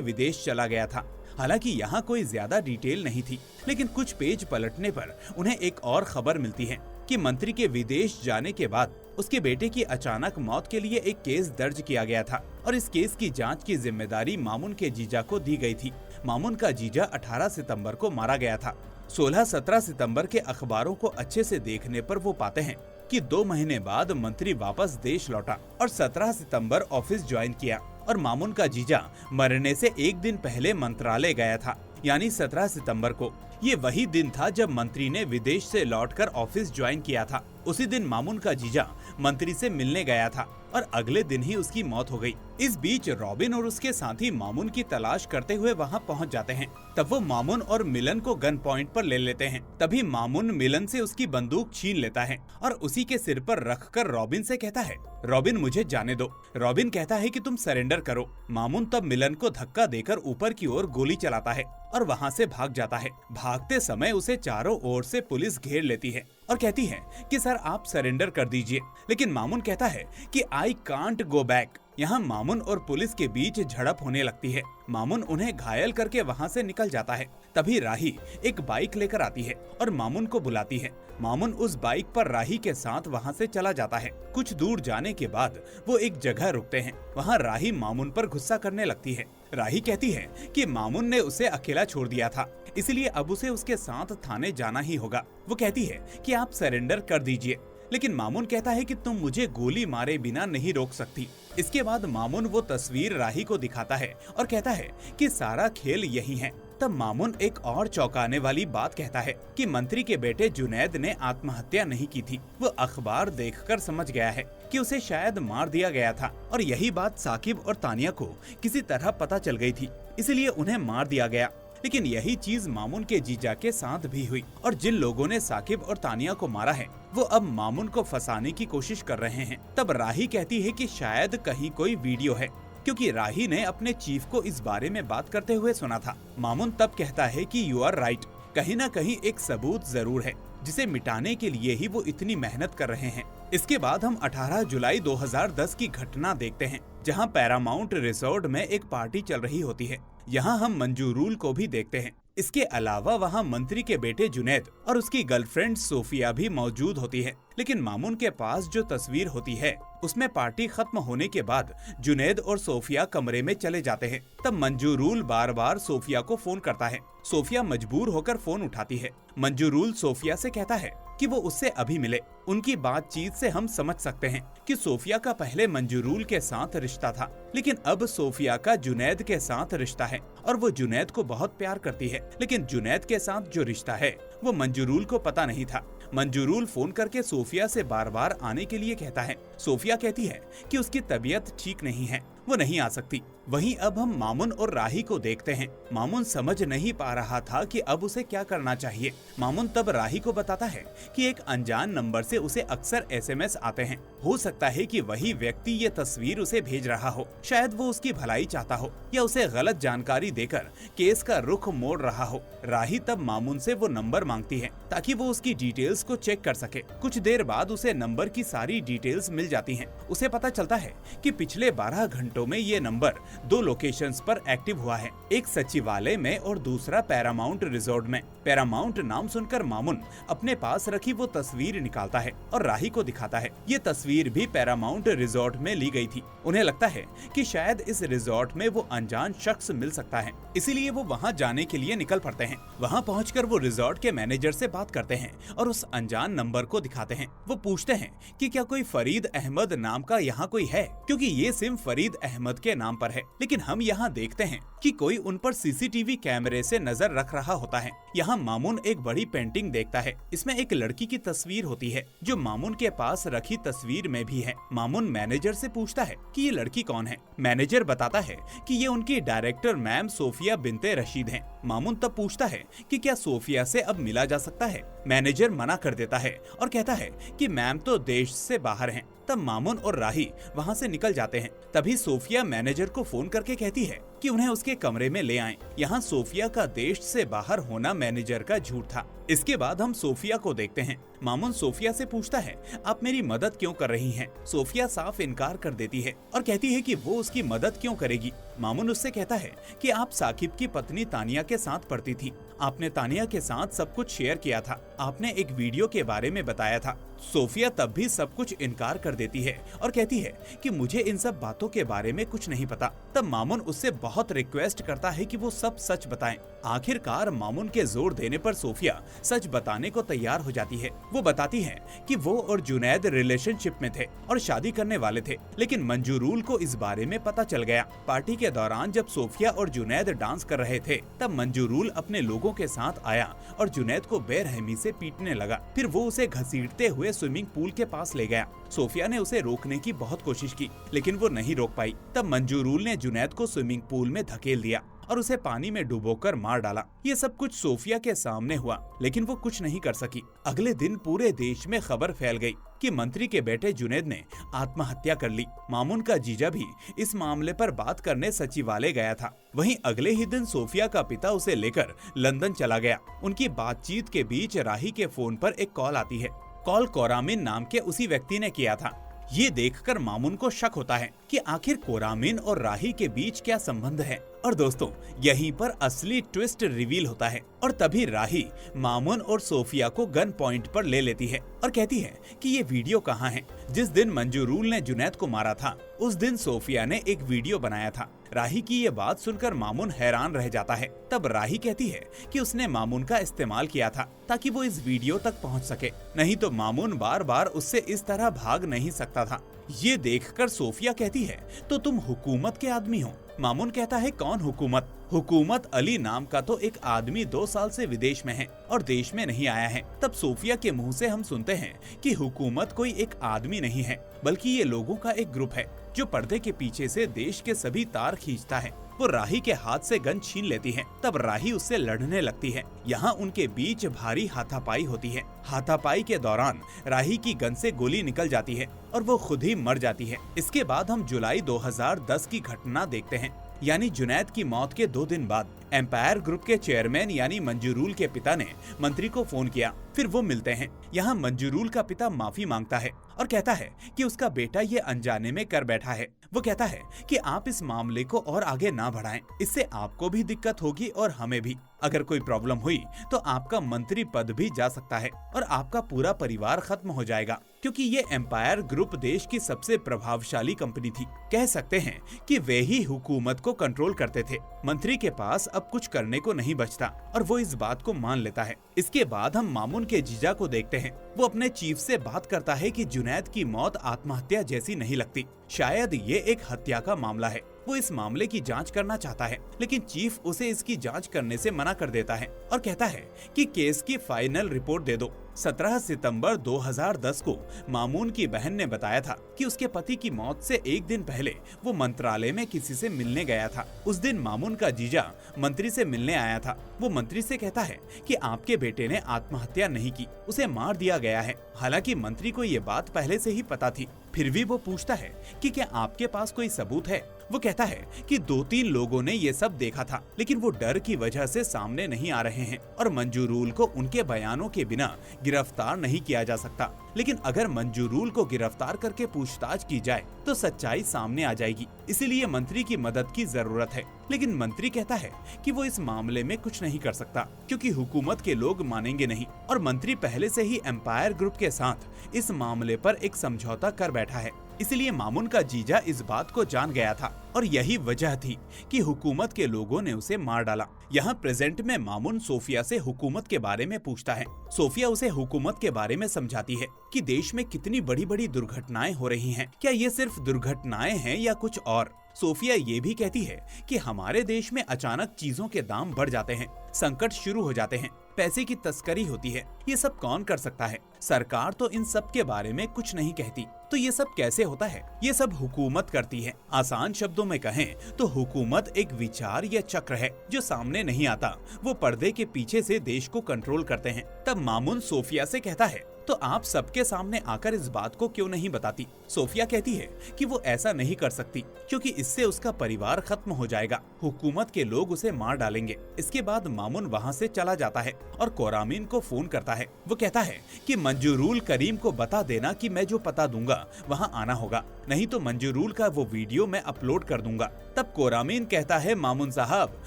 विदेश चला गया था। हालांकि यहाँ कोई ज्यादा डिटेल नहीं थी, लेकिन कुछ पेज पलटने पर उन्हें एक और खबर मिलती है कि मंत्री के विदेश जाने के बाद उसके बेटे की अचानक मौत के लिए एक केस दर्ज किया गया था और इस केस की जांच की जिम्मेदारी मामून के जीजा को दी गई थी। मामून का जीजा 18 सितंबर को मारा गया था। 16-17 सितंबर के अखबारों को अच्छे से देखने पर वो पाते हैं कि 2 महीने बाद मंत्री वापस देश लौटा और 17 सितंबर ऑफिस ज्वाइन किया और मामून का जीजा मरने से एक दिन पहले मंत्रालय गया था, यानी 17 सितंबर को। ये वही दिन था जब मंत्री ने विदेश से लौटकर ऑफिस ज्वाइन किया था। उसी दिन मामून का जीजा मंत्री से मिलने गया था और अगले दिन ही उसकी मौत हो गई। इस बीच रॉबिन और उसके साथी मामून की तलाश करते हुए वहां पहुंच जाते हैं। तब वो मामून और मिलन को गन पॉइंट पर ले लेते हैं। तभी मामून मिलन से उसकी बंदूक छीन लेता है और उसी के सिर पर रखकर रॉबिन से कहता है, रॉबिन मुझे जाने दो। रॉबिन कहता है कि तुम सरेंडर करो। मामून तब मिलन को धक्का देकर ऊपर की ओर गोली चलाता है और वहाँ से भाग जाता है। भागते समय उसे चारों ओर से पुलिस घेर लेती है और कहती है कि सर आप सरेंडर कर दीजिए, लेकिन मामून कहता है कि आई कांट गो बैक। यहाँ मामून और पुलिस के बीच झड़प होने लगती है। मामून उन्हें घायल करके वहाँ से निकल जाता है। तभी राही एक बाइक लेकर आती है और मामून को बुलाती है। मामून उस बाइक पर राही के साथ वहाँ से चला जाता है। कुछ दूर जाने के बाद वो एक जगह रुकते हैं। वहाँ राही मामून पर गुस्सा करने लगती है। राही कहती है कि मामून ने उसे अकेला छोड़ दिया था, इसलिए अब उसे उसके साथ थाने जाना ही होगा। वो कहती है कि आप सरेंडर कर दीजिए, लेकिन मामून कहता है कि तुम मुझे गोली मारे बिना नहीं रोक सकती। इसके बाद मामून वो तस्वीर राही को दिखाता है और कहता है कि सारा खेल यही है। तब मामून एक और चौंकाने वाली बात कहता है कि मंत्री के बेटे जुनैद ने आत्महत्या नहीं की थी। वो अखबार देखकर समझ गया है कि उसे शायद मार दिया गया था और यही बात साकिब और तानिया को किसी तरह पता चल गई थी, इसलिए उन्हें मार दिया गया। लेकिन यही चीज मामून के जीजा के साथ भी हुई और जिन लोगों ने साकिब और तानिया को मारा है वो अब मामून को फंसाने की कोशिश कर रहे हैं। तब राही कहती है कि शायद कहीं कोई वीडियो है, क्योंकि राही ने अपने चीफ को इस बारे में बात करते हुए सुना था। मामून तब कहता है कि यू आर राइट, कहीं न कहीं एक सबूत जरूर है जिसे मिटाने के लिए ही वो इतनी मेहनत कर रहे हैं। इसके बाद हम 18 जुलाई 2010 की घटना देखते हैं, जहां पैरामाउंट रिसोर्ट में एक पार्टी चल रही होती है। यहाँ हम मंजूरुल को भी देखते हैं। इसके अलावा वहाँ मंत्री के बेटे जुनैद और उसकी गर्लफ्रेंड सोफिया भी मौजूद होती है। लेकिन मामून के पास जो तस्वीर होती है उसमें पार्टी खत्म होने के बाद जुनैद और सोफिया कमरे में चले जाते हैं। तब मंजूरुल बार बार सोफिया को फोन करता है। सोफिया मजबूर होकर फोन उठाती है। मंजूरुल सोफिया से कहता है कि वो उससे अभी मिले। उनकी बातचीत से हम समझ सकते हैं कि सोफिया का पहले मंजूरुल के साथ रिश्ता था, लेकिन अब सोफिया का जुनैद के साथ रिश्ता है और वो जुनैद को बहुत प्यार करती है। लेकिन जुनैद के साथ जो रिश्ता है वो मंजूरुल को पता नहीं था। मंजूरुल फोन करके सोफिया से बार बार आने के लिए कहता है। सोफिया कहती है कि उसकी तबीयत ठीक नहीं है, वो नहीं आ सकती। वहीं अब हम मामून और राही को देखते हैं। मामून समझ नहीं पा रहा था कि अब उसे क्या करना चाहिए। मामून तब राही को बताता है कि एक अनजान नंबर से उसे अक्सर एसएमएस आते हैं। हो सकता है कि वही व्यक्ति ये तस्वीर उसे भेज रहा हो। शायद वो उसकी भलाई चाहता हो या उसे गलत जानकारी देकर केस का रुख मोड़ रहा हो। राही तब मामून से वो नंबर मांगती है ताकि वो उसकी डिटेल्स को चेक कर सके। कुछ देर बाद उसे नंबर की सारी डिटेल्स मिल जाती हैं। उसे पता चलता है कि पिछले 12 घंटों में ये नंबर 2 लोकेशंस पर एक्टिव हुआ है, एक सचिवालय में और दूसरा पैरामाउंट रिजॉर्ट में। पैरामाउंट नाम सुनकर मामून अपने पास रखी वो तस्वीर निकालता है और राही को दिखाता है। ये तस्वीर भी पैरामाउंट रिजॉर्ट में ली गई थी। उन्हें लगता है कि शायद इस रिजॉर्ट में वो अनजान शख्स मिल सकता है, इसीलिए वो वहाँ जाने के लिए निकल पड़ते हैं। वहाँ पहुंचकर वो रिजॉर्ट के मैनेजर से बात करते हैं और उस अनजान नंबर को दिखाते हैं। वो पूछते हैं कि क्या कोई फरीद अहमद नाम का यहाँ कोई है, क्योंकि ये सिम फरीद अहमद के नाम पर है। लेकिन हम यहाँ देखते हैं कि कोई उन पर सीसीटीवी कैमरे से नजर रख रहा होता है। यहाँ मामून एक बड़ी पेंटिंग देखता है। इसमें एक लड़की की तस्वीर होती है जो मामून के पास रखी तस्वीर में भी है। मामून मैनेजर से पूछता है कि ये लड़की कौन है। मैनेजर बताता है कि ये उनकी डायरेक्टर मैम सोफिया बिनते रशीद हैं। मामून तब पूछता है कि क्या सोफिया से अब मिला जा सकता है। मैनेजर मना कर देता है और कहता है कि मैम तो देश से बाहर हैं। तब मामून और राही वहाँ से निकल जाते हैं। तभी सोफिया मैनेजर को फोन करके कहती है कि उन्हें उसके कमरे में ले आएं। यहाँ सोफिया का देश से बाहर होना मैनेजर का झूठ था। इसके बाद हम सोफिया को देखते हैं। मामून सोफिया से पूछता है, आप मेरी मदद क्यों कर रही हैं? सोफिया साफ इनकार कर देती है और कहती है कि वो उसकी मदद क्यों करेगी। मामून उससे कहता है कि आप साकिब की पत्नी तानिया के साथ पढ़ती थी। आपने तानिया के साथ सब कुछ शेयर किया था। आपने एक वीडियो के बारे में बताया था। सोफिया तब भी सब कुछ इनकार कर देती है और कहती है कि मुझे इन सब बातों के बारे में कुछ नहीं पता। तब मामून उससे बहुत रिक्वेस्ट करता है कि वो सब सच बताएं। आखिरकार मामून के जोर देने पर सोफिया सच बताने को तैयार हो जाती है। वो बताती है कि वो और जुनैद रिलेशनशिप में थे और शादी करने वाले थे, लेकिन मंजूरुल को इस बारे में पता चल गया। पार्टी के दौरान जब सोफिया और जुनैद डांस कर रहे थे तब मंजूरुल अपने लोगों के साथ आया और जुनैद को बेरहमी से पीटने लगा। फिर वो उसे घसीटते हुए स्विमिंग पूल के पास ले गया। सोफिया ने उसे रोकने की बहुत कोशिश की, लेकिन वो नहीं रोक पाई। तब मंजूरुल ने जुनैद को स्विमिंग पूल में धकेल दिया और उसे पानी में डुबोकर मार डाला। ये सब कुछ सोफिया के सामने हुआ, लेकिन वो कुछ नहीं कर सकी। अगले दिन पूरे देश में खबर फैल गई कि मंत्री के बेटे जुनैद ने आत्महत्या कर ली। मामून का जीजा भी इस मामले पर बात करने सचिवालय गया था। वहीं अगले ही दिन सोफिया का पिता उसे लेकर लंदन चला गया। उनकी बातचीत के बीच राही के फोन पर एक कॉल आती है। कॉल कोरामिन नाम के उसी व्यक्ति ने किया था। ये देखकर मामून को शक होता है कि आखिर कोरामिन और राही के बीच क्या संबंध है। और दोस्तों, यहीं पर असली ट्विस्ट रिवील होता है और तभी राही मामून और सोफिया को गन पॉइंट पर ले लेती है और कहती है कि ये वीडियो कहाँ है। जिस दिन मंजूरुल ने जुनैद को मारा था उस दिन सोफिया ने एक वीडियो बनाया था। राही की ये बात सुनकर मामून हैरान रह जाता है। तब राही कहती है कि उसने मामून का इस्तेमाल किया था ताकि वो इस वीडियो तक पहुंच सके, नहीं तो मामून बार बार उससे इस तरह भाग नहीं सकता था। ये देखकर सोफिया कहती है, तो तुम हुकूमत के आदमी हो। मामून कहता है, कौन हुकूमत? हुकूमत अली नाम का तो एक आदमी 2 साल से विदेश में है और देश में नहीं आया है। तब सोफिया के मुंह से हम सुनते हैं कि हुकूमत कोई एक आदमी नहीं है, बल्कि ये लोगों का एक ग्रुप है जो पर्दे के पीछे से देश के सभी तार खींचता है। वो राही के हाथ से गन छीन लेती है। तब राही उससे लड़ने लगती है। यहाँ उनके बीच भारी हाथापाई होती है। हाथापाई के दौरान राही की गन से गोली निकल जाती है और वो खुद ही मर जाती है। इसके बाद हम जुलाई 2010 की घटना देखते हैं, यानी जुनैद की मौत के 2 दिन बाद एम्पायर ग्रुप के चेयरमैन यानी मंजूरुल के पिता ने मंत्री को फोन किया। फिर वो मिलते हैं। यहाँ मंजूरुल का पिता माफी मांगता है और कहता है कि उसका बेटा ये अनजाने में कर बैठा है। वो कहता है कि आप इस मामले को और आगे ना बढ़ाएं, इससे आपको भी दिक्कत होगी और हमें भी। अगर कोई प्रॉब्लम हुई तो आपका मंत्री पद भी जा सकता है और आपका पूरा परिवार खत्म हो जाएगा, क्योंकि ये एम्पायर ग्रुप देश की सबसे प्रभावशाली कंपनी थी। कह सकते हैं कि वे ही हुकूमत को कंट्रोल करते थे। मंत्री के पास अब कुछ करने को नहीं बचता और वो इस बात को मान लेता है। इसके बाद हम मामून के जीजा को देखते हैं। वो अपने चीफ से बात करता है कि जुनैद की मौत आत्महत्या जैसी नहीं लगती, शायद ये एक हत्या का मामला है। वो इस मामले की जांच करना चाहता है, लेकिन चीफ उसे इसकी जांच करने से मना कर देता है और कहता है कि केस की फाइनल रिपोर्ट दे दो। 17 सितंबर 2010 को मामून की बहन ने बताया था कि उसके पति की मौत से एक दिन पहले वो मंत्रालय में किसी से मिलने गया था। उस दिन मामून का जीजा मंत्री से मिलने आया था। वो मंत्री से कहता है कि आपके बेटे ने आत्महत्या नहीं की, उसे मार दिया गया है। हालांकि मंत्री को ये बात पहले से ही पता थी, फिर भी वो पूछता है कि क्या आपके पास कोई सबूत है। वो कहता है कि 2-3 लोगों ने ये सब देखा था, लेकिन वो डर की वजह से सामने नहीं आ रहे हैं और मंजूरुल को उनके बयानों के बिना गिरफ्तार नहीं किया जा सकता। लेकिन अगर मंजूरुल को गिरफ्तार करके पूछताछ की जाए तो सच्चाई सामने आ जाएगी, इसीलिए मंत्री की मदद की जरूरत है। लेकिन मंत्री कहता है कि वो इस मामले में कुछ नहीं कर सकता क्योंकि हुकूमत के लोग मानेंगे नहीं और मंत्री पहले से ही एम्पायर ग्रुप के साथ इस मामले पर एक समझौता कर बैठा है। इसलिए मामून का जीजा इस बात को जान गया था और यही वजह थी कि हुकूमत के लोगों ने उसे मार डाला। यहाँ प्रेजेंट में मामून सोफिया से हुकूमत के बारे में पूछता है। सोफिया उसे हुकूमत के बारे में समझाती है कि देश में कितनी बड़ी बड़ी दुर्घटनाएं हो रही हैं। क्या ये सिर्फ दुर्घटनाएं हैं या कुछ और? सोफिया ये भी कहती है कि हमारे देश में अचानक चीजों के दाम बढ़ जाते हैं, संकट शुरू हो जाते हैं, पैसे की तस्करी होती है। ये सब कौन कर सकता है? सरकार तो इन सब के बारे में कुछ नहीं कहती। तो ये सब कैसे होता है? ये सब हुकूमत करती है। आसान शब्दों में कहें तो हुकूमत एक विचार या चक्र है जो सामने नहीं आता, वो पर्दे के पीछे से देश को कंट्रोल करते हैं। तब मामून सोफिया से कहता है, तो आप सबके सामने आकर इस बात को क्यों नहीं बताती? सोफिया कहती है कि वो ऐसा नहीं कर सकती क्योंकि इससे उसका परिवार खत्म हो जाएगा, हुकूमत के लोग उसे मार डालेंगे। इसके बाद मामून वहाँ से चला जाता है और कोरामीन को फोन करता है। वो कहता है कि मंजूरुल करीम को बता देना कि मैं जो पता दूंगा वहाँ आना होगा, नहीं तो मंजूरुल का वो वीडियो मैं अपलोड कर दूंगा। तब कोरामीन कहता है, मामून साहब,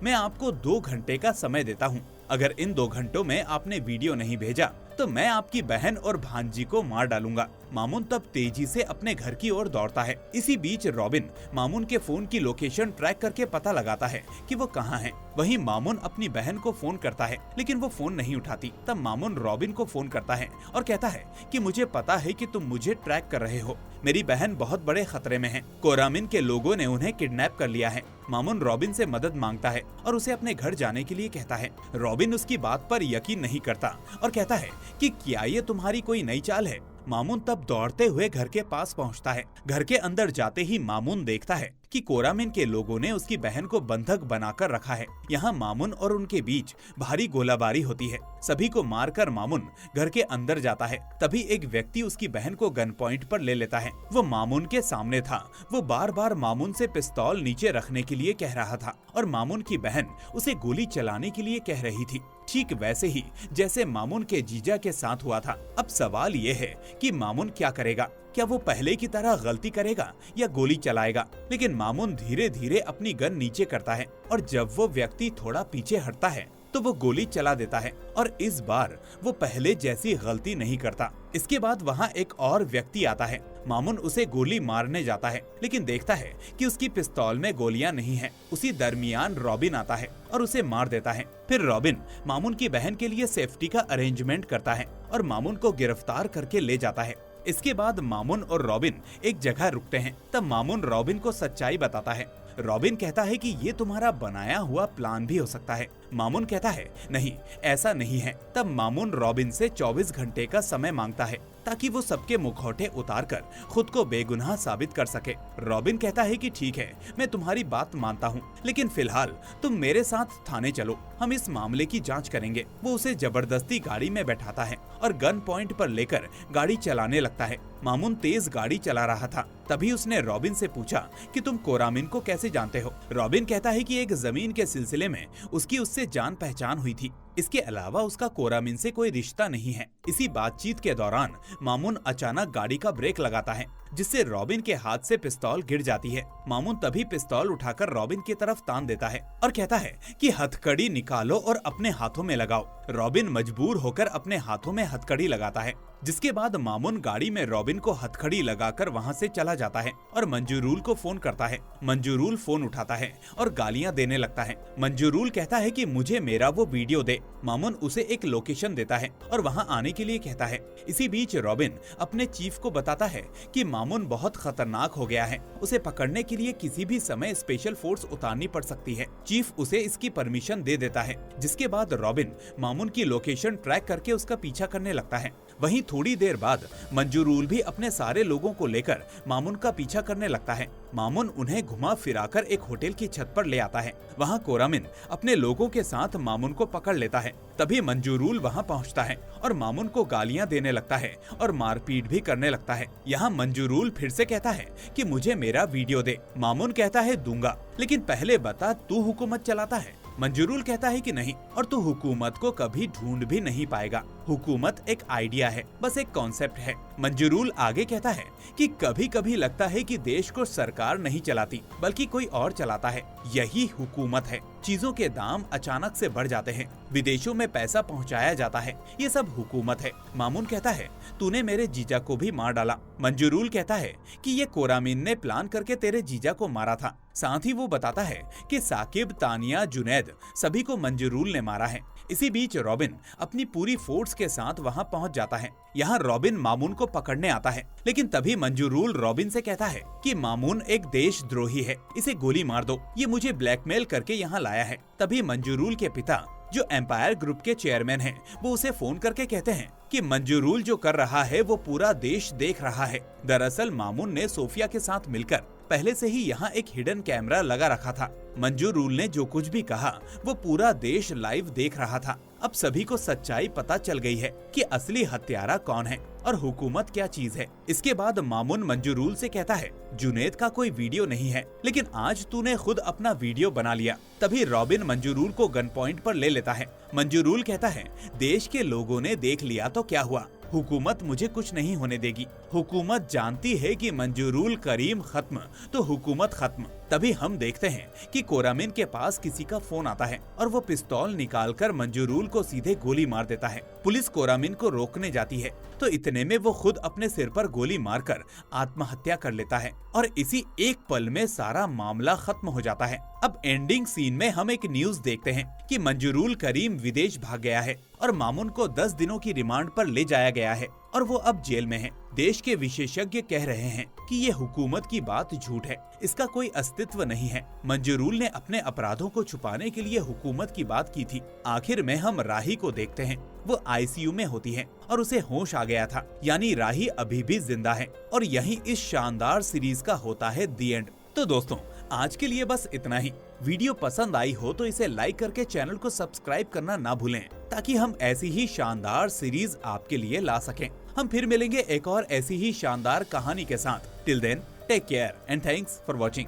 मैं आपको 2 घंटे का समय देता हूँ। अगर इन 2 घंटों में आपने वीडियो नहीं भेजा तो मैं आपकी बहन और भांजी को मार डालूंगा। मामून तब तेजी से अपने घर की ओर दौड़ता है। इसी बीच रॉबिन मामून के फोन की लोकेशन ट्रैक करके पता लगाता है कि वो कहाँ है। वहीं मामून अपनी बहन को फोन करता है लेकिन वो फोन नहीं उठाती। तब मामून रॉबिन को फोन करता है और कहता है कि मुझे पता है कि तुम मुझे ट्रैक कर रहे हो, मेरी बहन बहुत बड़े खतरे में है। कोरामीन के लोगों ने उन्हें किडनैप कर लिया है। मामून रॉबिन से मदद मांगता है और उसे अपने घर जाने के लिए कहता है। रॉबिन उसकी बात पर यकीन नहीं करता और कहता है कि क्या ये तुम्हारी कोई नई चाल है? मामून तब दौड़ते हुए घर के पास पहुंचता है। घर के अंदर जाते ही मामून देखता है कि कोरामीन के लोगों ने उसकी बहन को बंधक बनाकर रखा है। यहाँ मामून और उनके बीच भारी गोलाबारी होती है। सभी को मारकर मामून घर के अंदर जाता है। तभी एक व्यक्ति उसकी बहन को गन पॉइंट पर ले लेता है। वो मामून के सामने था। वो बार बार मामून से पिस्तौल नीचे रखने के लिए कह रहा था और मामून की बहन उसे गोली चलाने के लिए कह रही थी, ठीक वैसे ही जैसे मामून के जीजा के साथ हुआ था। अब सवाल ये है कि मामून क्या करेगा? क्या वो पहले की तरह गलती करेगा या गोली चलाएगा? लेकिन मामून धीरे धीरे अपनी गन नीचे करता है और जब वो व्यक्ति थोड़ा पीछे हटता है तो वो गोली चला देता है और इस बार वो पहले जैसी गलती नहीं करता। इसके बाद वहाँ एक और व्यक्ति आता है। मामून उसे गोली मारने जाता है लेकिन देखता है कि उसकी पिस्तौल में गोलियां नहीं है। उसी दरमियान रॉबिन आता है और उसे मार देता है। फिर रॉबिन मामून की बहन के लिए सेफ्टी का अरेंजमेंट करता है और मामून को गिरफ्तार करके ले जाता है। इसके बाद मामून और रॉबिन एक जगह रुकते हैं। तब मामून रॉबिन को सच्चाई बताता है। रॉबिन कहता है कि ये तुम्हारा बनाया हुआ प्लान भी हो सकता है। मामून कहता है, नहीं, ऐसा नहीं है। तब मामून रॉबिन से 24 घंटे का समय मांगता है ताकि वो सबके मुखौटे उतारकर खुद को बेगुनाह साबित कर सके। रॉबिन कहता है कि ठीक है, मैं तुम्हारी बात मानता हूँ, लेकिन फिलहाल तुम मेरे साथ थाने चलो, हम इस मामले की जांच करेंगे। वो उसे जबरदस्ती गाड़ी में बैठाता है और गन पॉइंट पर लेकर गाड़ी चलाने लगता है। मामून तेज गाड़ी चला रहा था। तभी उसने रॉबिन से पूछा कि तुम कोरामीन को कैसे जानते हो? रॉबिन कहता है कि एक जमीन के सिलसिले में उसकी उससे जान पहचान हुई थी। इसके अलावा उसका कोरामीन से कोई रिश्ता नहीं है। इसी बातचीत के दौरान मामून अचानक गाड़ी का ब्रेक लगाता है जिससे रॉबिन के हाथ से पिस्तौल गिर जाती है। मामून तभी पिस्तौल उठाकर रॉबिन की तरफ तान देता है और कहता है कि हथकड़ी निकालो और अपने हाथों में लगाओ। रॉबिन मजबूर होकर अपने हाथों में हथकड़ी लगाता है, जिसके बाद मामून गाड़ी में रॉबिन को हथकड़ी लगाकर वहाँ से चला जाता है और मंजूरुल को फोन करता है। मंजूरुल फोन उठाता है और गालियाँ देने लगता है। मंजूरुल कहता है कि मुझे मेरा वो वीडियो दे। मामून उसे एक लोकेशन देता है और वहाँ आने के लिए कहता है। इसी बीच रॉबिन अपने चीफ को बताता है कि मामुन बहुत खतरनाक हो गया है, उसे पकड़ने के लिए किसी भी समय स्पेशल फोर्स उतारनी पड़ सकती है। चीफ उसे इसकी परमिशन दे देता है, जिसके बाद रॉबिन मामुन की लोकेशन ट्रैक करके उसका पीछा करने लगता है। वहीं थोड़ी देर बाद मंजूरूल भी अपने सारे लोगों को लेकर मामुन का पीछा करने लगता है। मामुन उन्हें घुमा फिराकर एक होटल की छत पर ले आता है। वहाँ कोरामिन अपने लोगों के साथ मामुन को पकड़ लेता है। तभी मंजूरूल वहाँ पहुँचता है और मामुन को गालियाँ देने लगता है और मारपीट भी करने लगता है। यहाँ मंजूरूल फिर से कहता है कि मुझे मेरा वीडियो दे। मामुन कहता है दूंगा, लेकिन पहले बता तू हुकूमत चलाता है। मंजूरूल कहता है कि नहीं, और तू हुकूमत को कभी ढूंढ भी नहीं पाएगा। हुकूमत एक आइडिया है, बस एक कॉन्सेप्ट है। मंजूरूल आगे कहता है कि कभी कभी लगता है कि देश को सरकार नहीं चलाती बल्कि कोई और चलाता है, यही हुकूमत है। चीजों के दाम अचानक से बढ़ जाते हैं, विदेशों में पैसा पहुंचाया जाता है, ये सब हुकूमत है। मामुन कहता है तूने मेरे जीजा को भी मार डाला। मंजूरूल कहता है कि ये कोरामिन ने प्लान करके तेरे जीजा को मारा था। साथ ही वो बताता है कि साकिब, तानिया, जुनैद सभी को मंजूरूल ने मारा है। इसी बीच रॉबिन अपनी पूरी फोर्स के साथ वहां पहुंच जाता है। यहाँ रॉबिन मामून को पकड़ने आता है, लेकिन तभी मंजूरूल रॉबिन से कहता है कि मामून एक देशद्रोही है, इसे गोली मार दो, ये मुझे ब्लैकमेल करके यहाँ लाया है। तभी मंजूरूल के पिता जो एम्पायर ग्रुप के चेयरमैन हैं, वो उसे फोन करके कहते हैं कि मंजूरूल जो कर रहा है वो पूरा देश देख रहा है। दरअसल मामून ने सोफिया के साथ मिलकर पहले से ही यहाँ एक हिडन कैमरा लगा रखा था। मंजूरूल ने जो कुछ भी कहा वो पूरा देश लाइव देख रहा था। अब सभी को सच्चाई पता चल गई है कि असली हत्यारा कौन है और हुकूमत क्या चीज है। इसके बाद मामुन मंजूरूल से कहता है जुनैद का कोई वीडियो नहीं है, लेकिन आज तूने खुद अपना वीडियो बना लिया। तभी रॉबिन मंजूरूल को गन पॉइंट पर ले लेता है। मंजूरूल कहता है देश के लोगों ने देख लिया तो क्या हुआ, हुकूमत मुझे कुछ नहीं होने देगी। हुकूमत जानती है कि मंजूरूल करीम खत्म तो हुकूमत खत्म। तभी हम देखते हैं कि कोरामिन के पास किसी का फोन आता है और वो पिस्तौल निकालकर मंजूरूल को सीधे गोली मार देता है। पुलिस कोरामिन को रोकने जाती है तो इतने में वो खुद अपने सिर पर गोली मारकर आत्महत्या कर लेता है और इसी एक पल में सारा मामला खत्म हो जाता है। अब एंडिंग सीन में हम एक न्यूज देखते हैं कि मंजूरूल करीम विदेश भाग गया है और मामुन को 10 दिनों की रिमांड पर ले जाया गया है और वो अब जेल में है। देश के विशेषज्ञ कह रहे हैं कि ये हुकूमत की बात झूठ है, इसका कोई अस्तित्व नहीं है। मंजूरूल ने अपने अपराधों को छुपाने के लिए हुकूमत की बात की थी। आखिर में हम राही को देखते हैं, वो आईसीयू में होती है और उसे होश आ गया था, यानी राही अभी भी जिंदा है। और यही इस शानदार सीरीज का होता है दी एंड। तो दोस्तों आज के लिए बस इतना ही। वीडियो पसंद आई हो तो इसे लाइक करके चैनल को सब्सक्राइब करना ना भूलें, ताकि हम ऐसी ही शानदार सीरीज आपके लिए ला सकें। हम फिर मिलेंगे एक और ऐसी ही शानदार कहानी के साथ। Till then take care and thanks for watching.